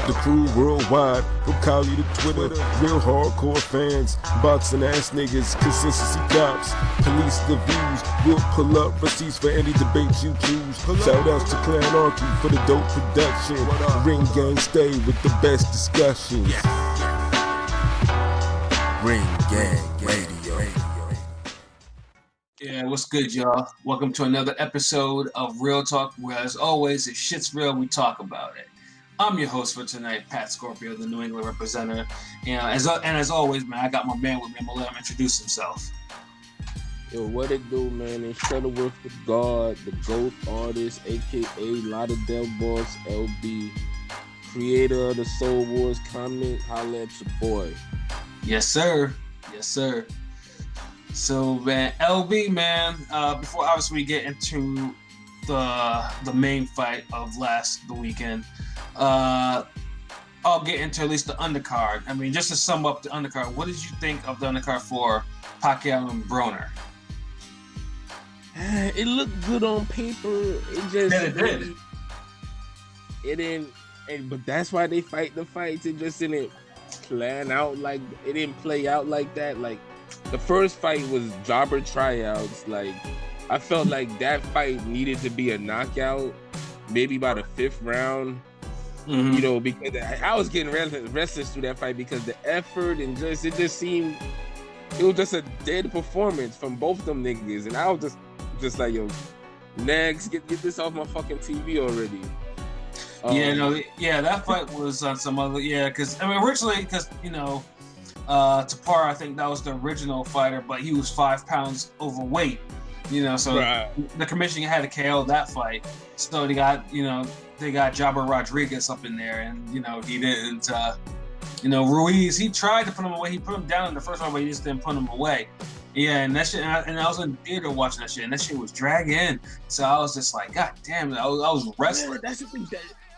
The crew worldwide, from Cali to Twitter, real hardcore fans, boxing ass niggas, consistency cops, police the views, we'll pull up receipts for any debate you choose. Shout outs to Clan Archie for the dope production. Ring Gang stay with the best discussions. Ring Gang Radio. Yeah, what's good, y'all? Welcome to another episode of Real Talk, where, as always, if shit's real, we talk about it. I'm your host for tonight, Patscorpio, the New England representative. As always, man, I got my man with me. I'm gonna let him introduce himself. Yo, what it do, man? It's Shutterworth da Gawd, the GOAT artist, aka Lauderdale Boss LB, creator of the Soul Wars comic. Holla at your boy. Yes, sir. Yes, sir. So, man, LB, man, before obviously we get into the main fight of the weekend, I'll get into at least the undercard. I mean, just to sum up the undercard, what did you think of the undercard for Pacquiao and Broner? It looked good on paper. It just it didn't, but that's why they fight the fights. It just didn't plan out like it didn't play out like that. Like the first fight was jobber tryouts. Like I felt like that fight needed to be a knockout, maybe by the 5th round. Mm-hmm. You know, because I was getting restless through that fight because the effort and it just seemed it was just a dead performance from both of them niggas, and I was just like, yo, next, get this off my fucking TV already. That fight was on some other, because originally, Tapar, I think that was the original fighter, but he was 5 pounds overweight, so right. The commission had to KO that fight. So they got Jabbar Rodriguez up in there, and he didn't. Ruiz, he tried to put him away. He put him down in the first round, but he just didn't put him away. Yeah, and that shit, and I was in the theater watching that shit, and that shit was dragging. So I was just like, God damn it, I was wrestling. Yeah, that's the thing.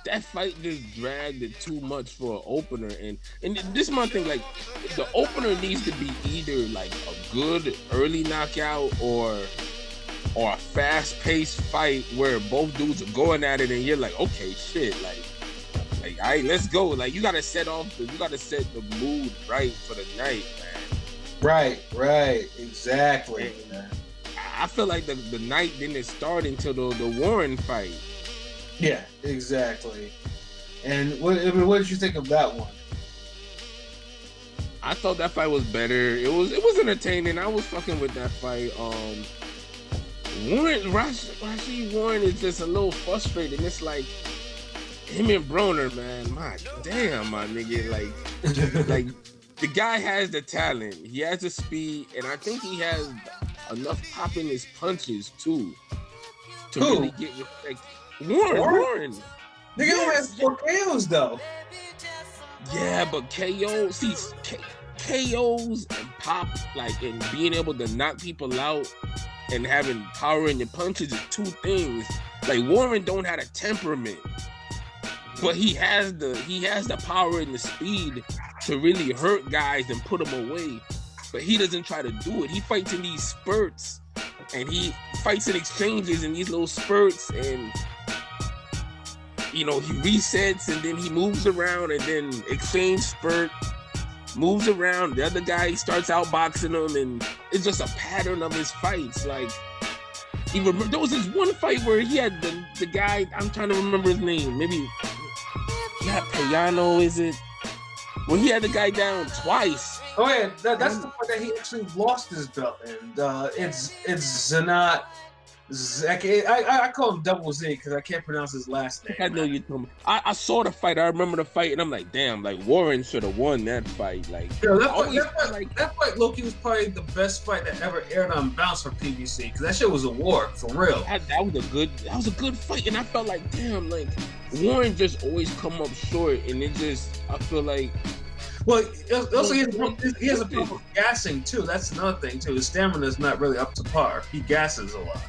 That fight just dragged it too much for an opener, and this is my thing. Like, the opener needs to be either like a good early knockout or a fast-paced fight where both dudes are going at it, and you're like, okay, shit, like, all right, let's go. Like, you gotta set the mood right for the night, man. Right, exactly. And I feel like the night didn't start until the Warren fight. Yeah, exactly. And what did you think of that one? I thought that fight was better. It was entertaining. I was fucking with that fight. rau'shee Warren is just a little frustrated. It's like him and Broner, man. My damn, my nigga. Like the guy has the talent. He has the speed, and I think he has enough pop in his punches too to really get respect. Warren. Nigga only has 4 KOs though. Yeah, but KOs and pop, like, and being able to knock people out and having power in your punches is 2 things. Like, Warren don't have a temperament, but he has the power and the speed to really hurt guys and put them away. But he doesn't try to do it. He fights in these spurts, and he fights in exchanges in these little spurts, and he resets, and then he moves around, and then exchange spurt, moves around. The other guy starts outboxing him, and it's just a pattern of his fights. Like, there was this one fight where he had the guy, I'm trying to remember his name, maybe not Payano, is it? When he had the guy down twice. Oh yeah, that's the part that he actually lost his belt, and it's Zanat. I call him Double Z because I can't pronounce his last name. I know you told me. I saw the fight. I remember the fight, and I'm like, damn, like Warren should have won that fight. Like, that fight, Loki, was probably the best fight that ever aired on Bounce for PBC because that shit was a war for real. That was a good fight, and I felt like, damn, like Warren just always come up short, and I feel like. Well, also he has a problem with gassing too. That's another thing too. His stamina is not really up to par. He gasses a lot.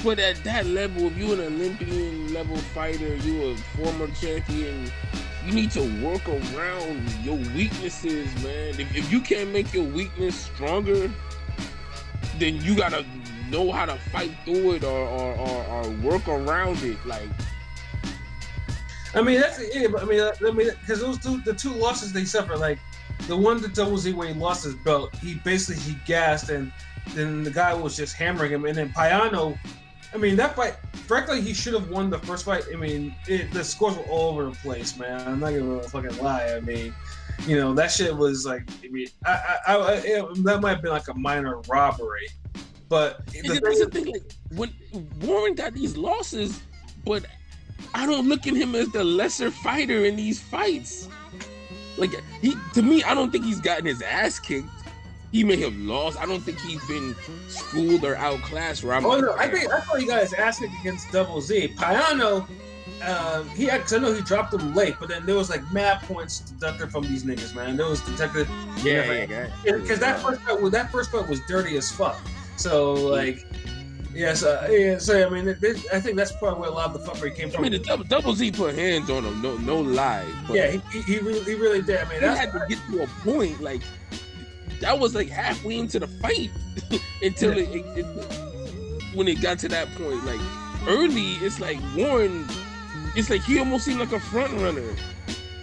But at that level, if you're an Olympian level fighter, you're a former champion, you need to work around your weaknesses, man. If you can't make your weakness stronger, then you gotta know how to fight through it or work around it. Like, I mean, that's yeah, but I mean, because the two losses they suffered, like the one to Double Z where he lost his belt, he gassed, and then the guy was just hammering him, and then Payano, I mean, that fight, frankly, he should have won the first fight. I mean, the scores were all over the place, man. I'm not gonna fucking lie. I mean, you know, that shit was like, I mean, that might have been like a minor robbery, but the thing, like, when Warren got these losses, but I don't look at him as the lesser fighter in these fights. Like, to me, I don't think he's gotten his ass kicked. He may have lost. I don't think he's been schooled or outclassed. I thought he got his ass kicked against Double Z. Payano, because I know he dropped him late, but then there was like mad points deducted from these niggas, man. There was detected. Because that first fight was dirty as fuck. So like, yes, So I mean, I think that's probably where a lot of the fuckery came from. I mean, the Double Z put hands on him, no lie. But yeah, he really did. I mean, he had to get to a point like. That was like halfway into the fight until when it got to that point. Like early, it's like Warren. It's like he almost seemed like a front runner.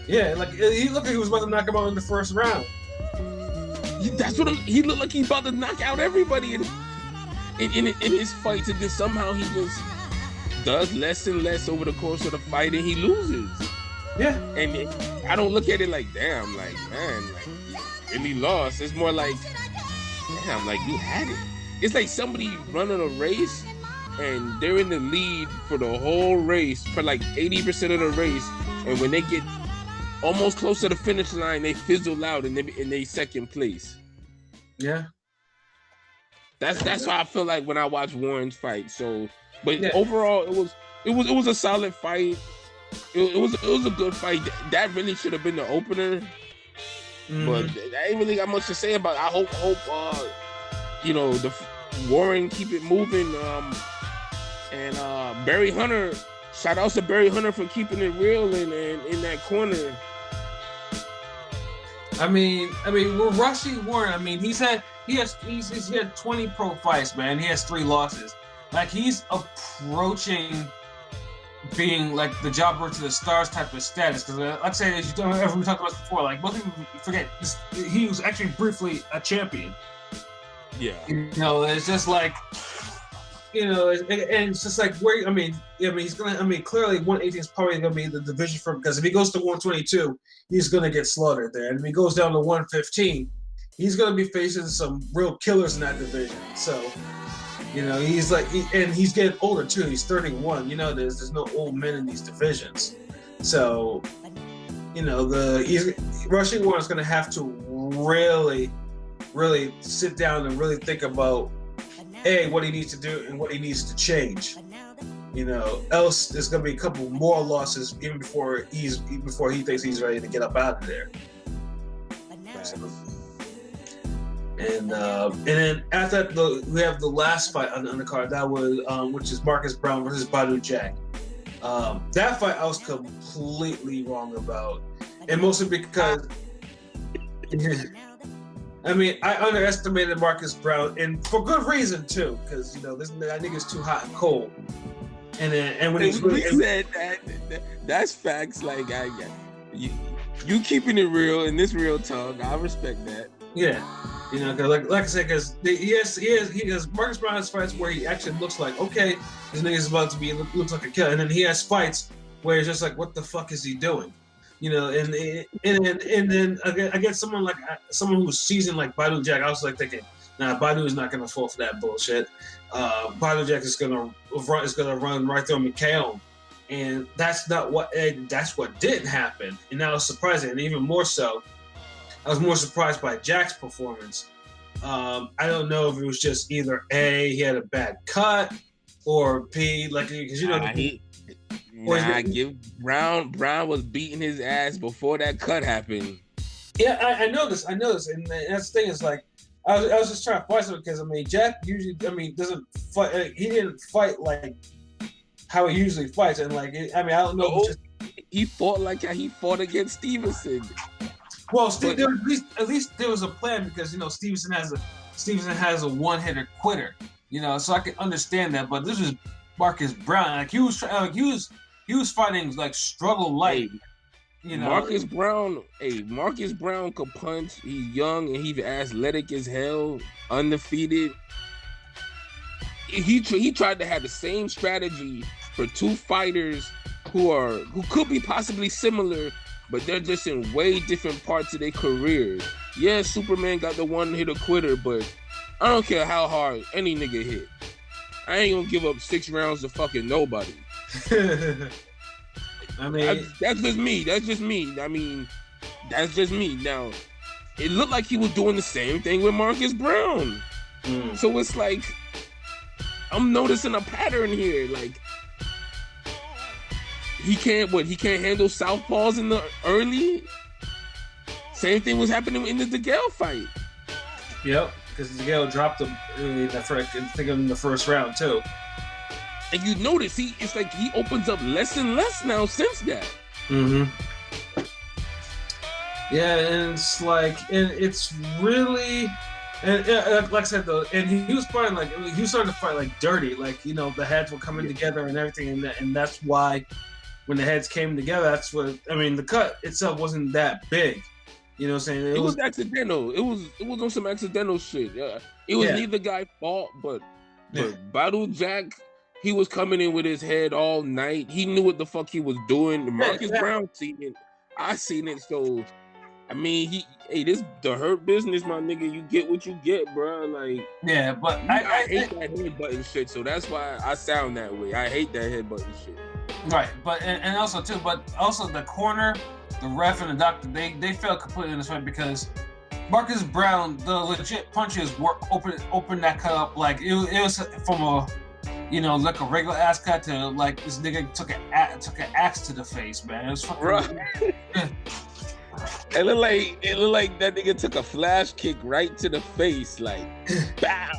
Yeah, like he looked like he was about to knock him out in the first round. He looked like he about to knock out everybody in his fights, and then somehow he just does less and less over the course of the fight, and he loses. Yeah, and I don't look at it like, damn, like man, like. Really lost. It's more like, damn, like you had it. It's like somebody running a race and they're in the lead for the whole race, for like 80% of the race, and when they get almost close to the finish line, they fizzle out and they second place. Yeah. That's how I feel like when I watch Warren's fight. So, but overall, it was a solid fight. It was a good fight. That really should have been the opener. But I ain't really got much to say about it. I hope you know, the Warren keep it moving. And Barry Hunter, shout outs to Barry Hunter for keeping it real in that corner. I mean, with rau'shee Warren, I mean, he had 20 pro fights, man. He has 3 losses. Like he's approaching being like the jobber to the stars type of status, because like I say, as we talked about this before, like most people forget this, he was actually briefly a champion. Yeah, you know, it's just like, you know, and it's just like where he's gonna. I mean, clearly 118 is probably gonna be the division for him, because if he goes to 122, he's gonna get slaughtered there, and if he goes down to 115, he's gonna be facing some real killers in that division. So. You know, he's like, and he's getting older too. He's 31. You know, there's no old men in these divisions. So, you know, rau'shee Warren's going to have to really, really sit down and really think about what he needs to do and what he needs to change. You know, else there's going to be a couple more losses even before he thinks he's ready to get up out of there. So, and then after that, we have the last fight on the undercard. That was which is Marcus Brown versus Badou Jack. That fight I was completely wrong about, and mostly because I mean I underestimated Marcus Brown, and for good reason too, because you know that nigga's too hot and cold. And when he's really said that's facts. Like you keeping it real in this real talk, I respect that. Yeah. You know, cause like I said, because he has Marcus Brown has fights where he actually looks like, okay, this nigga's about to looks like a killer, and then he has fights where he's just like, what the fuck is he doing? You know, and then I get someone who's seasoned like Badou Jack. I was like thinking, nah, Badou is not gonna fall for that bullshit. Badou Jack is gonna run right through Mikhail, and that's what didn't happen, and that was surprising, and even more so. I was more surprised by Jack's performance. I don't know if it was just either A, he had a bad cut, or B, like, because you know, give Brown was beating his ass before that cut happened. Yeah, I know this, and that's the thing is like, I was just trying to fight something, because I mean, Jack usually, doesn't fight. He didn't fight like how he usually fights, and like, I don't know. He fought like how he fought against Stevenson. Well, at least there was a plan, because you know Stevenson has a one-hitter quitter, you know, so I can understand that. But this was Marcus Brown, like he was he was fighting like struggle light. You know, Marcus Brown could punch. He's young and he's athletic as hell, undefeated. He tried to have the same strategy for two fighters who could be possibly similar, but they're just in way different parts of their careers. Yeah, Superman got the one hitter quitter, but I don't care how hard any nigga hit. I ain't gonna give up 6 rounds to fucking nobody. I mean, that's just me. I mean, that's just me. Now, it looked like he was doing the same thing with Marcus Brown. So it's like, I'm noticing a pattern here. Like, he can't handle southpaws in the early. Same thing was happening in the DeGale fight. Yep, because DeGale dropped him in the first round too. And you notice it's like he opens up less and less now since that. Yeah, and it's like, and it's really, and like I said though, and he was fighting like, he was starting to fight like dirty, like, you know, the heads were coming together and everything, and that's why when the heads came together, that's what I mean. The cut itself wasn't that big, you know what I'm saying? It was accidental. It was on some accidental shit. Yeah, it was neither guy's fault, but Battle Jack. He was coming in with his head all night. He knew what the fuck he was doing. Marcus Brown seen it. I seen it. So, I mean, this the hurt business, my nigga. You get what you get, bro. Like, yeah, but I hate that headbutting shit. So that's why I sound that way. I hate that headbutting shit. Right, but and also too, but also the corner, the ref, and the doctor, they failed completely in this fight because Marcus Brown, the legit punches were open that cut up like it was from a. You know, like a regular ass cut to like this nigga took an axe to the face, man. It was fucking. Right. It looked like that nigga took a flash kick right to the face, like bow.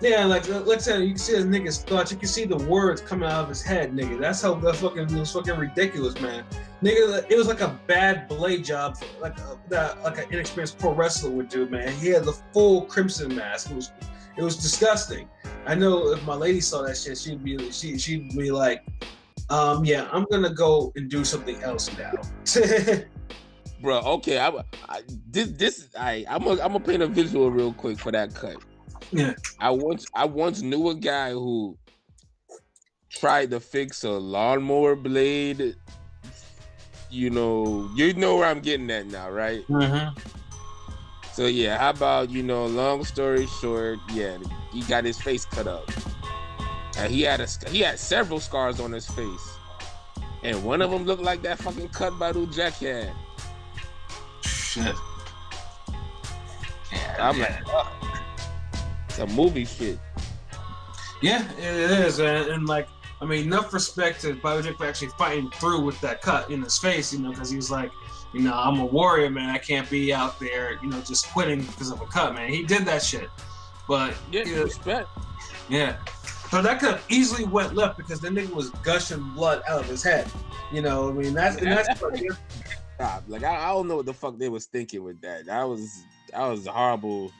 Yeah, like I said, you can see this nigga's thoughts. You can see the words coming out of his head, nigga. That's how it was fucking ridiculous, man. Nigga, it was like a bad blade job, like an inexperienced pro wrestler would do, man. He had the full crimson mask. It was disgusting. I know if my lady saw that shit, she'd be like, yeah, I'm gonna go and do something else now. Bro, okay, I'm gonna paint a visual real quick for that cut. Yeah. I once knew a guy who tried to fix a lawnmower blade. You know where I'm getting at now, right? Mm-hmm. So yeah, how about, long story short, yeah, he got his face cut up. And he had several scars on his face. And one of them looked like that fucking cut Battle Jack had. Shit. Yeah, I'm like, it's a movie shit. Yeah, it is. And like, I mean, enough respect to Battle Jack for actually fighting through with that cut in his face, because he was like, I'm a warrior, man. I can't be out there, just quitting because of a cut, man. He did that shit. But yeah, respect. Yeah. So that could have easily went left because the nigga was gushing blood out of his head. I mean, that's like I don't know what the fuck they was thinking with that. That was horrible.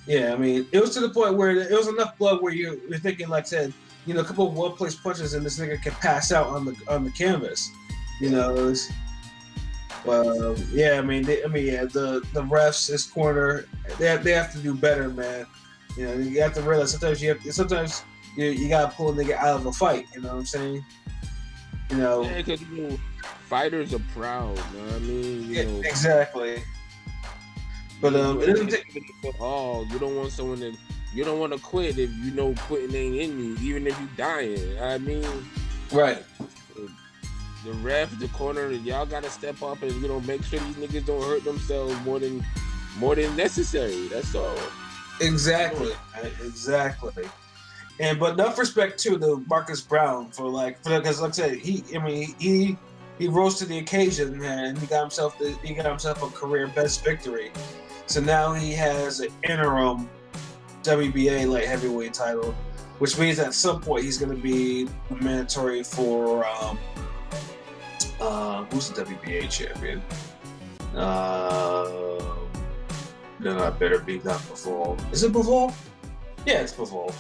Yeah, I mean, it was to the point where it was enough blood where you're thinking, like I said, a couple of well-placed punches and this nigga can pass out on the canvas. Yeah, I mean, the refs, this corner, they have to do better, man. You have to realize sometimes you gotta pull a nigga out of a fight. You know what I'm saying? Yeah, because fighters are proud. You know what I mean? Exactly. But it doesn't take. You don't want someone that you don't want to quit if quitting ain't in you, even if you dying. I mean, right. The ref, the corner, y'all gotta step up and make sure these niggas don't hurt themselves more than necessary. That's all. Exactly. But enough respect to the Marcus Brown because like I said, he rose to the occasion, and he got himself a career best victory. So now he has an interim WBA light heavyweight title, which means at some point he's going to be mandatory for who's the WBA champion? No, I better be not Bivol. Is it Bivol? Yeah, it's Bivol.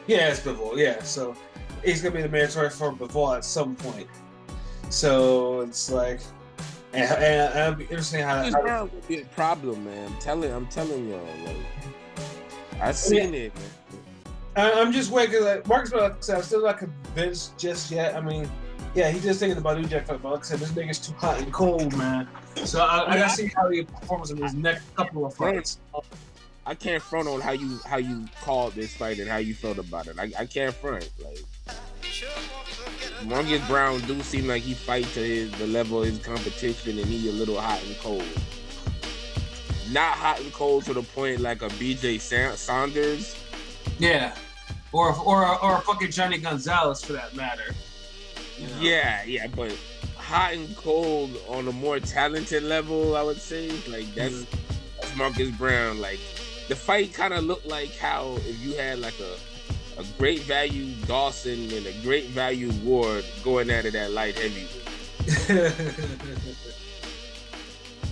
Yeah, it's Bivol. Yeah, so he's gonna be the mandatory for Bivol at some point. So it's like, and it'll be interesting how that would be a problem, man. I'm telling y'all, like, I've seen it, man. I'm just waiting. Like Marcus, like I said, I'm still not convinced just yet. I mean, yeah, he's just thinking about New Jack fight, but like I said, this nigga's too hot and cold, man. So I gotta see how he performs in his next couple of fights. I can't front on how you called this fight and how you felt about it. I can't front. Like, Marcus Brown do seem like he fight to the level of his competition, and he a little hot and cold. Not hot and cold to the point like a BJ Saunders. Yeah, or a fucking Johnny Gonzalez for that matter. You know? Yeah, but hot and cold on a more talented level, I would say. Like that's Marcus Brown. Like the fight kind of looked like how if you had like a great value Dawson and a great value Ward going at it at light heavyweight.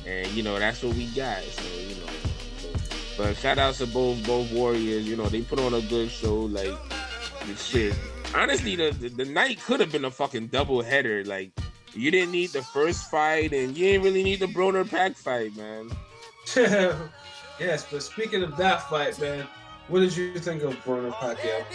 And you know that's what we got. So you know. But shout outs to both warriors. You know, they put on a good show. Like, the shit. Honestly, the night could have been a fucking double header. Like, you didn't need the first fight, and you didn't really need the Broner Pac fight, man. Yes, but speaking of that fight, man, what did you think of Broner Pacquiao?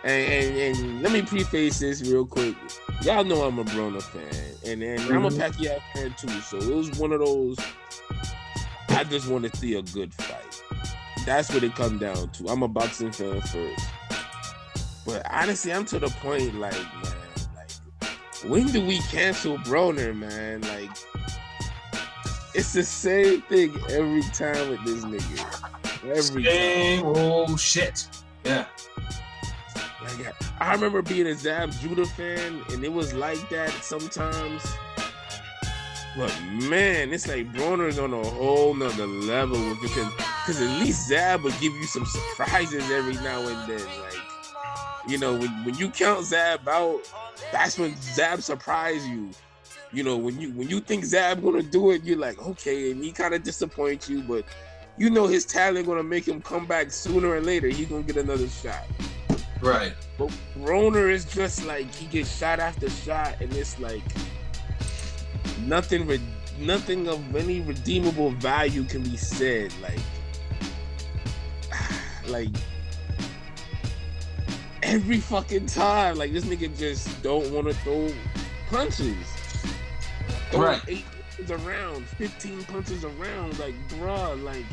And let me preface this real quick. Y'all know I'm a Broner fan, and I'm a Pacquiao fan too. So it was one of those. I just want to see a good fight. That's what it comes down to. I'm a boxing fan first, but honestly, I'm to the point like, man, like, when do we cancel Broner, man? Like, it's the same thing every time with this nigga. Same old shit. Yeah. Like, I remember being a Zab Judah fan, and it was like that sometimes. But man, it's like Broner's on a whole nother level because at least Zab would give you some surprises every now and then. Like, you know, when you count Zab out, that's when Zab surprise you. You know, when you think Zab gonna do it, you're like, okay, and he kind of disappoints you, but you know his talent gonna make him come back sooner or later. He's gonna get another shot. Right. But Broner is just like he gets shot after shot, and it's like nothing of any redeemable value can be said. Like every fucking time, like this nigga just don't want to throw punches. Right. 8 punches around, 15 punches around, like bruh, like.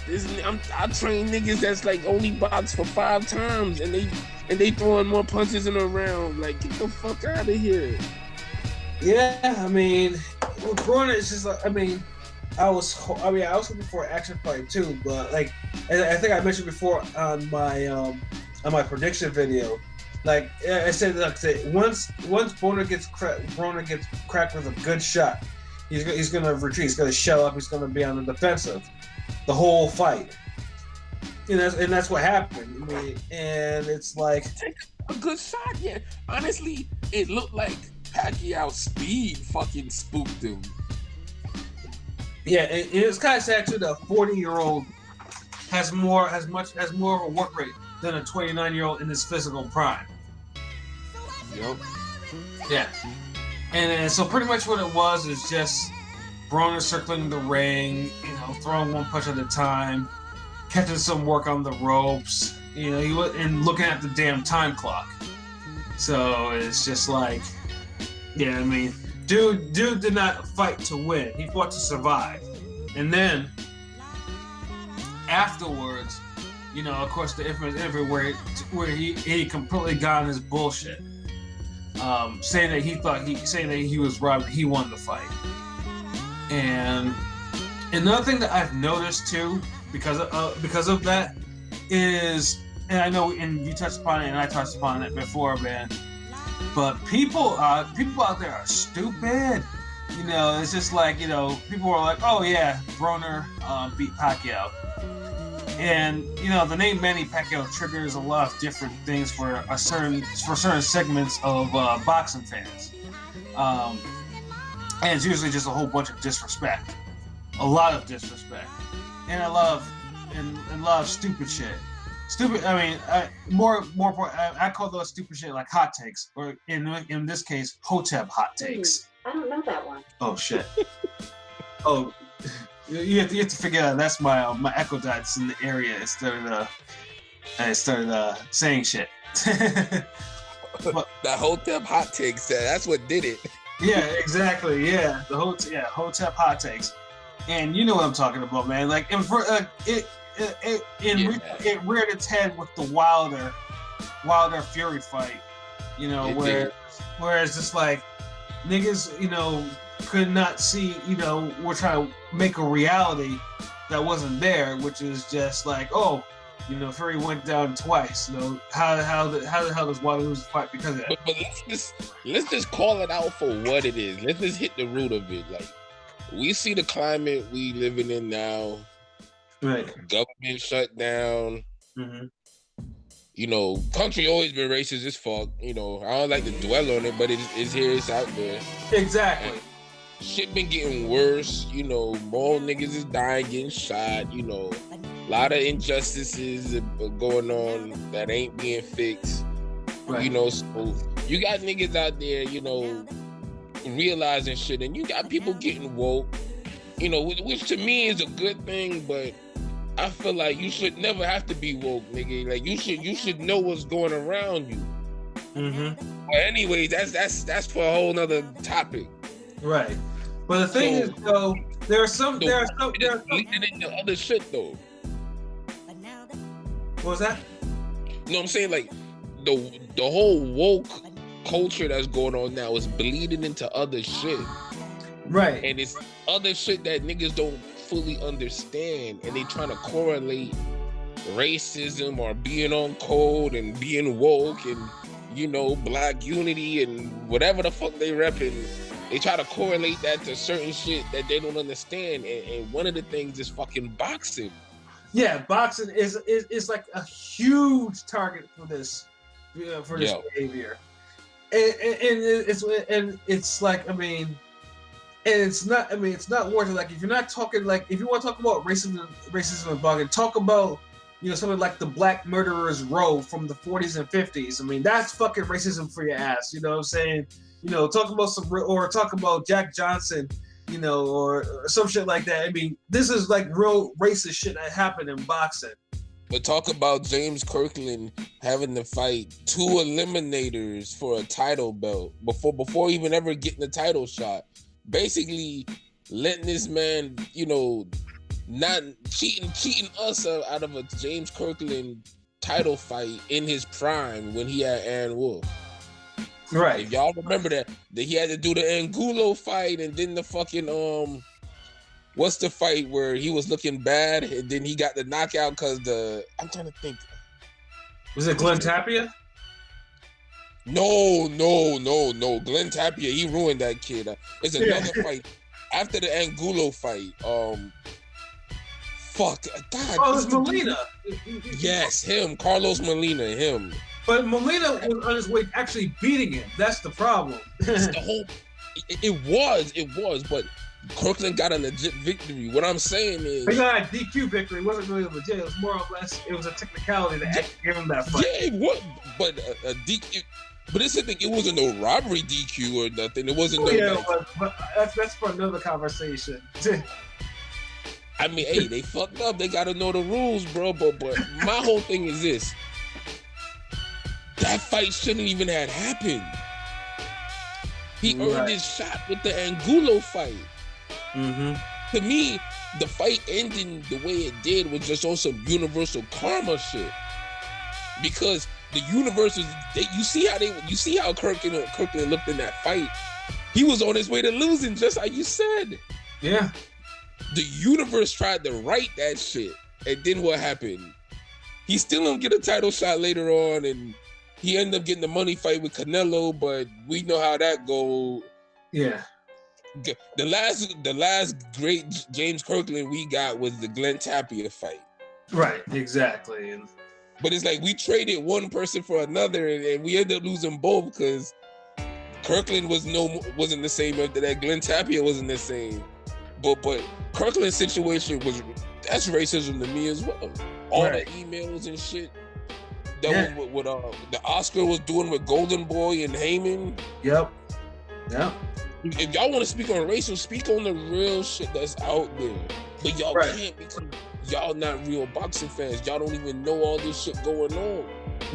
I train niggas that's like only boxed for 5 times and they throwing more punches in a round. Like, get the fuck out of here. Yeah, I mean, with Broner, it's just like, I was hoping for an action fight too, but like I think I mentioned before on my prediction video, like I said, once Broner gets cracked with a good shot, he's gonna retreat, he's gonna shell up, he's gonna be on the defensive the whole fight. And that's what happened. I mean, and it's like a good shot. Yeah, honestly, it looked like Pacquiao's speed fucking spooked him. Yeah, and it's kind of sad too. The 40-year-old has more of a work rate than a 29-year-old in his physical prime. Yep. Yeah, and so pretty much what it was is just Broner circling the ring, you know, throwing one punch at a time, catching some work on the ropes, you know, and looking at the damn time clock. So it's just like, yeah, I mean, dude did not fight to win. He fought to survive. And then afterwards, you know, of course, the infamous interview where he completely got on his bullshit, saying that he was robbed, he won the fight. And another thing that I've noticed too, because of that, is, and I know, and you touched upon it, and I touched upon it before, man. But people out there are stupid. You know, it's just like, you know, people are like, oh yeah, Broner beat Pacquiao, and you know, the name Manny Pacquiao triggers a lot of different things for certain segments of boxing fans. And it's usually just a whole bunch of disrespect. A lot of disrespect. And a lot of and a lot of stupid shit. Stupid. I mean, more. I call those stupid shit like hot takes, or in this case, Hotep hot takes. I don't know that one. Oh shit. Oh, you have to figure out that's my Echo Dot's in the area. It started saying shit. But, that Hotep hot takes. That's what did it. Yeah, exactly. Yeah, Hotep hot takes, and you know what I'm talking about, man. Like, it reared its head with the Wilder Fury fight, you know, where it's just like niggas, you know, could not see, you know, we're trying to make a reality that wasn't there, which is just like, oh, you know, Fury went down twice. You know, how the hell does Wilder lose the fight because of that? But let's just call it out for what it is. Let's just hit the root of it. Like, we see the climate we living in now. Right. Government shut down. Mm-hmm. You know, country always been racist as fuck. You know, I don't like to dwell on it, but it's here, it's out there. Exactly. And shit been getting worse. You know, more niggas is dying, getting shot. You know, a lot of injustices are going on that ain't being fixed. Right. You know, so you got niggas out there, you know, realizing shit, and you got people getting woke. You know, which to me is a good thing, but I feel like you should never have to be woke, nigga. Like, you should know what's going around you. Mm-hmm. But anyways, that's for a whole nother topic. Right. But the thing is, though, there are some leading into other shit though. What was that? You know what I'm saying? Like, the whole woke culture that's going on now is bleeding into other shit. Right. And it's other shit that niggas don't fully understand, and they trying to correlate racism or being on code and being woke and, you know, black unity and whatever the fuck they repping. They try to correlate that to certain shit that they don't understand, and one of the things is fucking boxing. Yeah, boxing is like a huge target for this behavior, and it's like, I mean. And it's not warranted. Like, if you're not talking, like, if you want to talk about racism and bugging, talk about, you know, something like the Black Murderers Row from the 40s and 50s. I mean, that's fucking racism for your ass. You know what I'm saying? You know, talk about Jack Johnson, you know, or some shit like that. I mean, this is like real racist shit that happened in boxing. But talk about James Kirkland having to fight 2 eliminators for a title belt before even ever getting the title shot. Basically letting this man, you know, not cheating us out of a James Kirkland title fight in his prime when he had Aaron Wolf. Right. If y'all remember that he had to do the Angulo fight, and then the fucking what's the fight where he was looking bad and then he got the knockout because I'm trying to think. Was it Glenn Tapia? No. Glenn Tapia, he ruined that kid. It's another fight after the Angulo fight. Fuck. God. Oh, it's Molina. Yes, him. Carlos Molina, him. But Molina was on his way actually beating him. That's the problem. It's the whole. It was, but Kirkland got a legit victory. What I'm saying is, he got a DQ victory. It wasn't really legit. It was more or less. It was a technicality that actually gave him that fight. Yeah, it was, but a DQ. But it's the thing, it wasn't no robbery DQ or nothing. It wasn't but that's for another conversation. I mean, hey, they fucked up. They gotta know the rules, bro. But my whole thing is this: that fight shouldn't even have happened. He earned his shot with the Angulo fight. Mm-hmm. To me, the fight ending the way it did was just on some universal karma shit. Because the universe is, you see how Kirkland looked in that fight. He was on his way to losing, just like you said. Yeah. The universe tried to write that shit, and then what happened? He still don't get a title shot later on, and he ended up getting the money fight with Canelo, but we know how that go. Yeah. The last great James Kirkland we got was the Glenn Tapia fight. Right, exactly. But it's like we traded one person for another, and we ended up losing both because Kirkland wasn't the same after that. Glenn Tapia wasn't the same. But Kirkland's situation was That's racism to me as well. All the emails and shit. That was what the Oscar was doing with Golden Boy and Heyman. Yep. If y'all want to speak on racism, speak on the real shit that's out there. But y'all can't because y'all not real boxing fans. Y'all don't even know all this shit going on.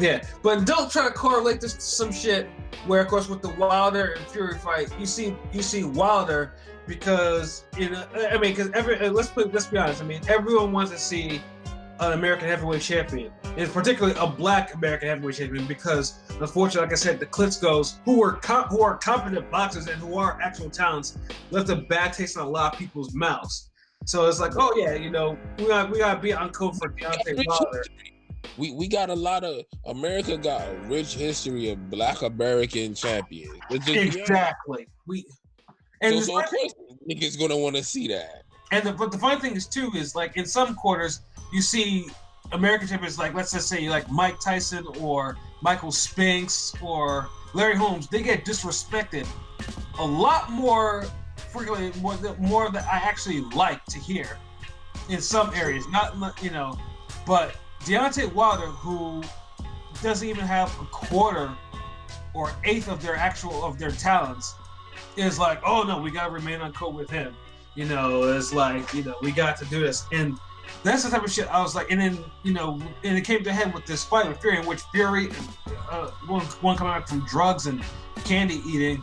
Yeah, but don't try to correlate this to some shit where, of course, with the Wilder and Fury fight, you see Wilder because because let's be honest. I mean, everyone wants to see an American heavyweight champion, and particularly a black American heavyweight champion, because unfortunately, like I said, the Klitschko's, who are competent boxers and who are actual talents, left a bad taste in a lot of people's mouths. So it's like, oh yeah, we gotta be on code for Deontay Wilder. We got a lot of America got a rich history of black American champions. Exactly. So of course niggas gonna want to see that. But the funny thing is too is like in some quarters you see American champions like, let's just say like Mike Tyson or Michael Spinks or Larry Holmes, they get disrespected a lot more frequently, more that I actually like to hear in some areas. But Deontay Wilder, who doesn't even have a quarter or eighth of their talents, is like, oh no, we gotta remain on code with him. It's like, we got to do this. And that's the type of shit I was like, and then, and it came to head with this fight with Fury, in which Fury, one coming out from drugs and candy eating,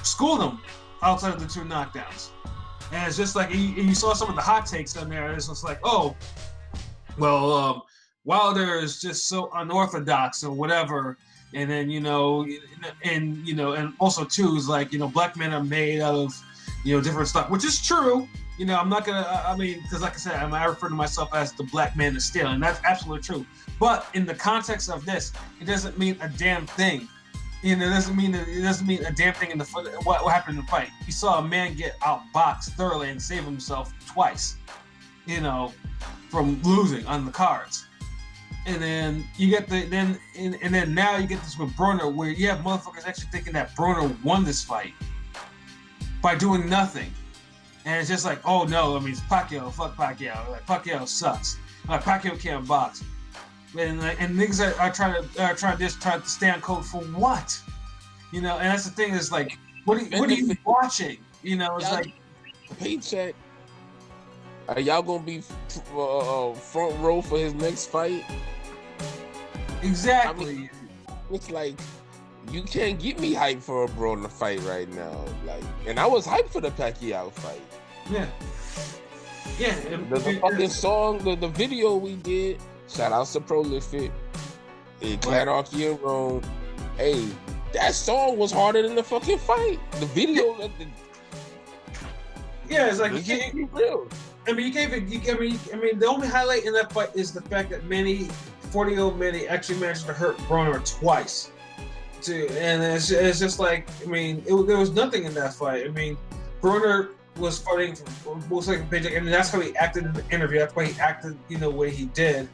schooled him outside of the 2 knockdowns. And it's just like, and you saw some of the hot takes on there, and it's just like, oh, well, Wilder is just so unorthodox or whatever. And then, and also too is like, black men are made out of, different stuff, which is true. I'm not gonna, because like I said, I refer to myself as the black man of steel, and that's absolutely true. But in the context of this, it doesn't mean a damn thing. It doesn't mean a damn thing in what happened in the fight. You saw a man get outboxed thoroughly and save himself twice, from losing on the cards. And then you get then now you get this with Broner, where you have motherfuckers actually thinking that Broner won this fight by doing nothing. And it's just like, oh no, it's Pacquiao, fuck Pacquiao. Like, Pacquiao sucks. Like, Pacquiao can't box. And niggas are trying to stay on code for what? And that's the thing is like, what are you watching? It's like paycheck. Are y'all gonna be front row for his next fight? Exactly. It's like you can't get me hyped for a Broner fight right now. Like, and I was hyped for the Pacquiao fight. Yeah. The fucking song, the video we did. Shout out to Prolific, Clararchy and Rome. Hey, that song was harder than the fucking fight. The video. It's like, you can't be real. The only highlight in that fight is the fact that 40-year-old Manny actually managed to hurt Broner twice. And it's just like, there was nothing in that fight. Broner was fighting for most like a paycheck, and that's how he acted in the interview. That's why he acted, the way he did.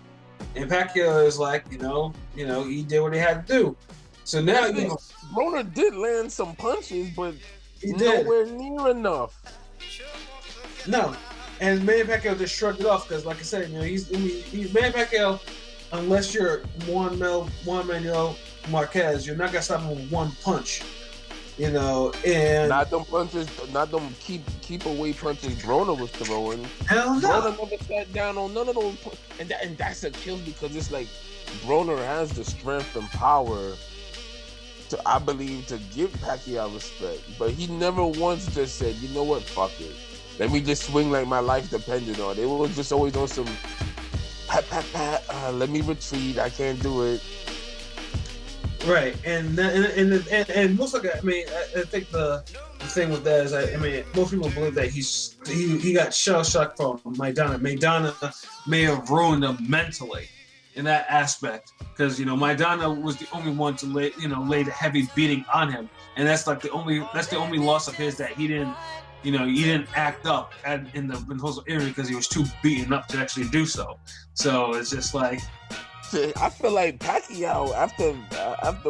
And Pacquiao is like, he did what he had to do. So now, Broner did land some punches, but he nowhere near enough. No. And Manny Pacquiao just shrugged it off because, like I said, he's Manny Pacquiao. Unless you're Juan Manuel Marquez, you're not gonna stop him with one punch. And not them punches, not them keep away punches Broner was throwing. Hell no. Broner never sat down on none of those, and that's a kill because it's like Broner has the strength and power to, I believe, to give Pacquiao respect, but he never once just said, you know what, fuck it. Let me just swing like my life depended on it. It was just always on some pat, let me retreat. I can't do it. Right, and most of it, I think the thing with that is most people believe that he got shell shocked from Maidana. Maidana may have ruined him mentally in that aspect because Maidana was the only one to lay the heavy beating on him, and that's the only loss of his that he didn't. He didn't act up in the whole interview because he was too beaten up to actually do so. So it's just like, I feel like Pacquiao after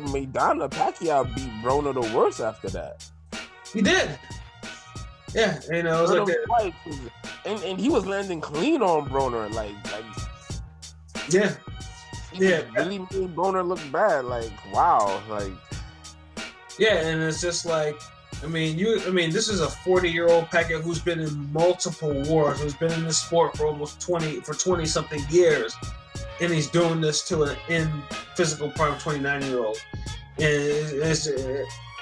Maidana, Pacquiao beat Broner the worst after that. He did. Yeah, it was like that. and he was landing clean on Broner, like yeah. Really made Broner look bad. Like, wow, like. Yeah, and it's just like, I mean, this is a 40-year-old Pacquiao who's been in multiple wars, who's been in this sport for almost 20 something years, and he's doing this to an in physical prime 29-year-old, and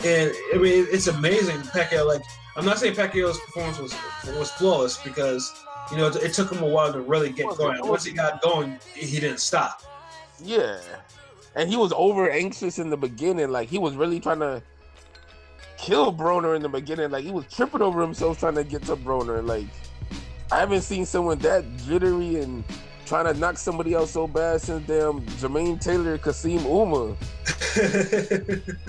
I mean, it's amazing. Pacquiao, like, I'm not saying Pacquiao's performance was flawless, because it took him a while to really get going. Once he got going, he didn't stop. Yeah. And he was over anxious in the beginning. Like, he was really trying to kill Broner in the beginning. Like, he was tripping over himself trying to get to Broner. Like, I haven't seen someone that jittery and trying to knock somebody else so bad since damn Jermaine Taylor, Kasim Uma.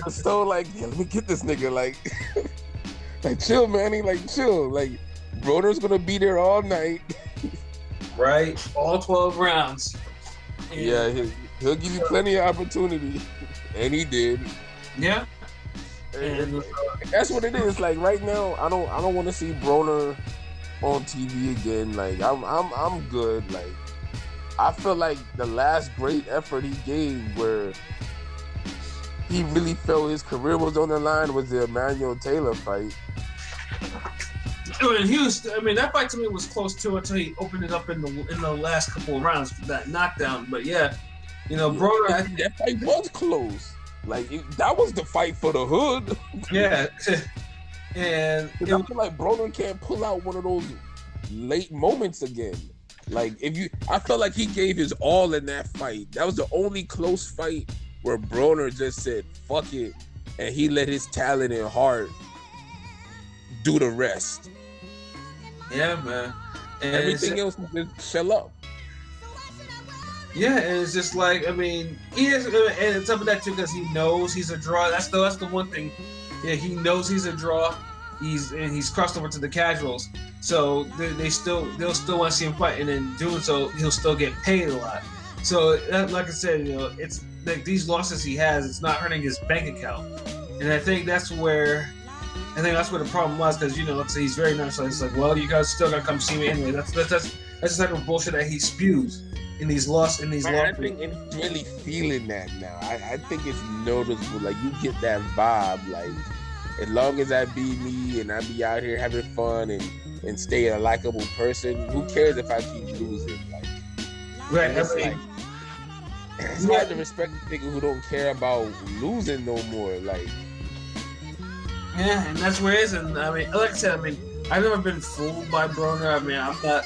So, like, yeah, let me get this nigga. Like, like, chill, Manny. Like, chill. Like, Broner's going to be there all night. Right? All 12 rounds. And yeah, he'll give you plenty of opportunity, and he did. Yeah, and that's what it is. Like, right now, I don't want to see Broner on TV again. Like, I'm good. Like, I feel like the last great effort he gave, where he really felt his career was on the line, was the Emmanuel Taylor fight. And that fight to me was close to it until he opened it up in the last couple of rounds for that knockdown. But yeah. Broner, that fight was close. Like, that was the fight for the hood. Yeah. And I feel like Broner can't pull out one of those late moments again. Like, I felt like he gave his all in that fight. That was the only close fight where Broner just said, fuck it. And he let his talent and heart do the rest. Yeah, man. And everything else just shell up. Yeah, and it's just like, I mean, he is, and some of that too, because he knows he's a draw. That's the one thing. Yeah, he knows he's a draw. He's crossed over to the casuals, so they'll still want to see him fight, and in doing so, he'll still get paid a lot. So, like I said, it's like these losses he has, it's not hurting his bank account, and I think that's where the problem was, because let's say he's very nice. So it's like, well, you guys still gotta come see me anyway. That's the type of bullshit that he spews in these losses. I think it's really feeling that now. I think it's noticeable. Like, you get that vibe. Like, as long as I be me and I be out here having fun and stay a likable person, who cares if I keep losing? Like, right. It's hard to respect people who don't care about losing no more. Like, yeah, and that's where it is. And I mean, like I said, I've never been fooled by Broner. I mean, I'm not.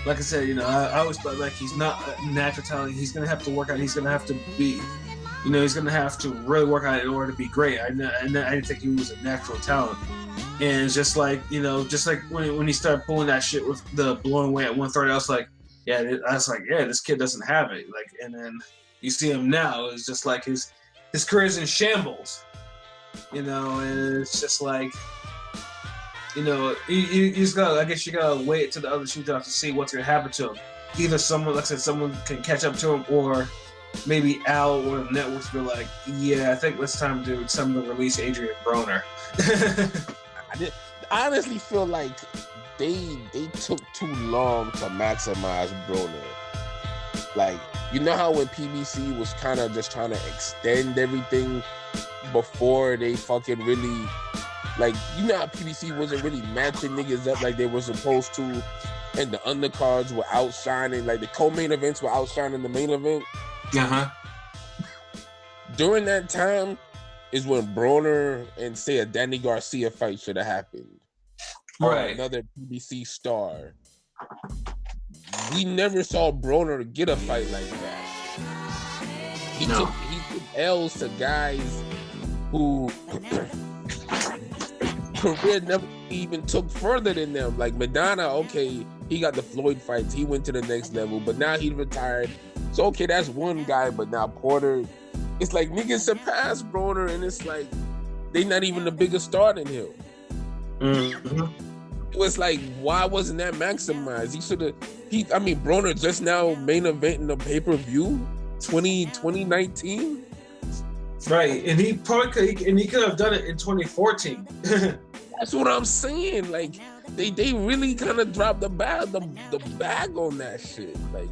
Like I said, I always thought, like, he's not a natural talent. He's gonna have to work out. He's gonna have to be, he's gonna have to really work on it in order to be great. I didn't think he was a natural talent. And it's just like, just like when he started pulling that shit with the blowing away at 130, I was like, this kid doesn't have it. Like, and then you see him now, it's just like his career's in shambles. And it's just like, you just gotta, I guess you gotta wait to the other shootout to see what's gonna happen to him. Either someone, like I said, someone can catch up to him, or maybe Al or the networks be like, yeah, I think it's time to release Adrien Broner. I honestly feel like they took too long to maximize Broner. Like, how when PBC was kind of just trying to extend everything before they fucking really, like, how PBC wasn't really matching niggas up like they were supposed to, and the undercards were outshining, like the co-main events were outshining the main event. During that time is when Broner and, say, a Danny Garcia fight should have happened. Right. Or another PBC star. We never saw Broner get a fight like that. He took L's to guys who career never even took further than them. Like Madonna, okay, he got the Floyd fights, he went to the next level, but now he retired. So okay, that's one guy, but now Porter, it's like niggas surpassed Broner, and it's like they not even the biggest star than him. Mm-hmm. It was like, why wasn't that maximized? Broner just now main event in the pay-per-view 2019. Right, and he probably could have done it in 2014. That's what I'm saying. Like, they really kind of dropped the bag on that shit. Like,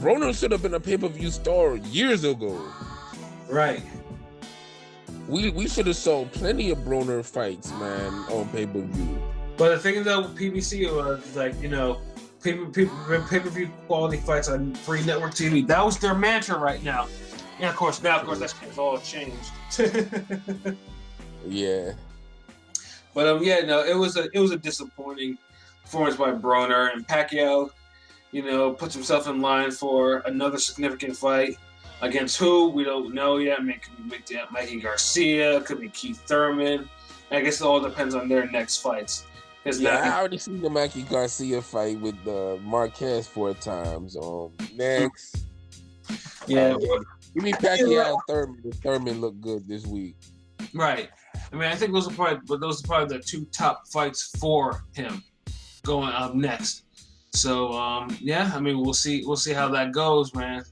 Broner should have been a pay-per-view star years ago. Right. We should have saw plenty of Broner fights, man, on pay-per-view. But the thing though with PBC was like, you know, pay-per-view quality fights on free network TV. That was their mantra right now. Yeah, of course that's all changed. Yeah. But yeah, no, it was a disappointing performance by Broner, and Pacquiao, you know, puts himself in line for another significant fight against who we don't know yet. I mean, it could be Mikey Garcia, could be Keith Thurman. I guess it all depends on their next fights. Yeah, I already seen the Mikey Garcia fight with Marquez 4 times. Next, yeah, give me Pacquiao and Thurman. Thurman looked good this week. Right. I mean, I think those are probably the 2 top fights for him going up next. So yeah, I mean, we'll see how that goes, man.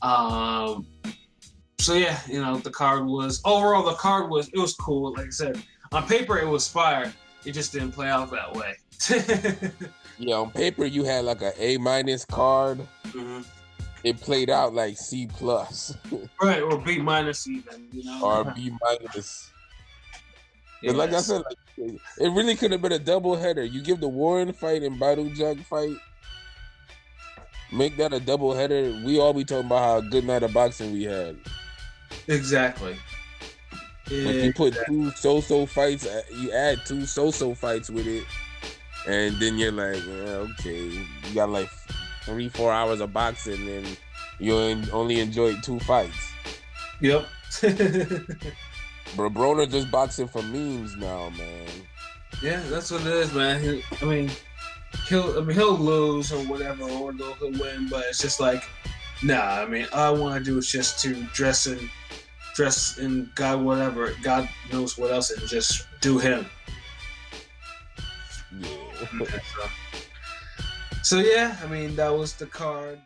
So yeah, you know, the card was cool. Like I said, on paper it was fire. It just didn't play out that way. Yeah, on paper you had like a A- card. Mm-hmm. It played out like C+. Right, or B- even, you know. Or B-. Yes. Like I said, like, it really could have been a double header. You give the Warren fight and Badu Jack fight, make that a double header. We all be talking about how good night of boxing we had. Exactly. If you put 2 so-so fights, you add 2 so-so fights with it, and then you're like, yeah, okay, you got like 3-4 hours of boxing, and you only enjoyed 2 fights. Yep. Bro, Broner just boxing for memes now, man. Yeah, that's what it is, man. He'll lose or whatever, or he'll win, but it's just like, nah. I mean, all I want to do is just to dress in God knows what else, and just do him. Yeah. So yeah, I mean, that was the card.